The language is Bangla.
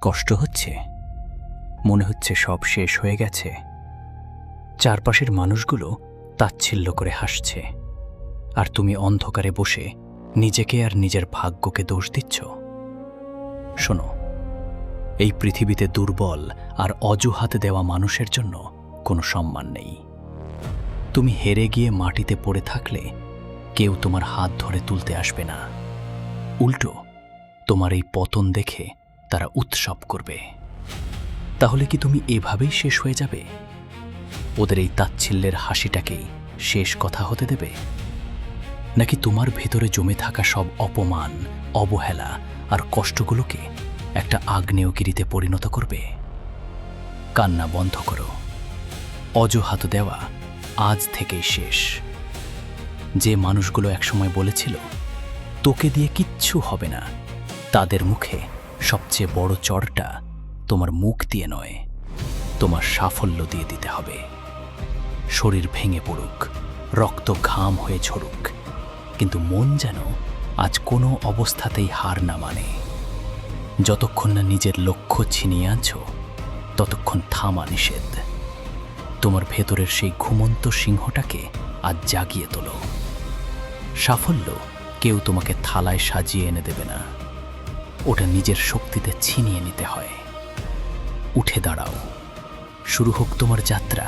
কষ্ট হচ্ছে, মনে হচ্ছে সব শেষ হয়ে গেছে। চারপাশের মানুষগুলো তাচ্ছিল্য করে হাসছে, আর তুমি অন্ধকারে বসে নিজেকে আর নিজের ভাগ্যকে দোষ দিচ্ছ। শোনো, এই পৃথিবীতে দুর্বল আর অজুহাত দেওয়া মানুষের জন্য কোনো সম্মান নেই। তুমি হেরে গিয়ে মাটিতে পড়ে থাকলে কেউ তোমার হাত ধরে তুলতে আসবে না। উল্টো তোমার এই পতন দেখে তারা উৎসব করবে। তাহলে কি তুমি এভাবেই শেষ হয়ে যাবে? ওদের এই তাচ্ছিল্যের হাসিটাকেই শেষ কথা হতে দেবে? নাকি তোমার ভেতরে জমে থাকা সব অপমান, অবহেলা আর কষ্টগুলোকে একটা আগ্নেয়গিরিতে পরিণত করবে? কান্না বন্ধ করো। অজুহাত দেওয়া আজ থেকেই শেষ। যে মানুষগুলো একসময় বলেছিল তোকে দিয়ে কিচ্ছু হবে না, তাদের মুখে সবচেয়ে বড় চড়টা তোমার মুখ দিয়ে নয়, তোমার সাফল্য দিয়ে দিতে হবে। শরীর ভেঙে পড়ুক, রক্ত ঘাম হয়ে ঝরুক, কিন্তু মন যেন আজ কোনো অবস্থাতেই হার না মানে। যতক্ষণ না নিজের লক্ষ্য ছিনিয়ে আনছো, ততক্ষণ থামা নিষেধ। তোমার ভেতরের সেই ঘুমন্ত সিংহটাকে আজ জাগিয়ে তোলো। সাফল্য কেউ তোমাকে থালায় সাজিয়ে এনে দেবে না, ওটা নিজের শক্তিতে ছিনিয়ে নিতে হয়। উঠে দাঁড়াও, শুরু হোক তোমার যাত্রা।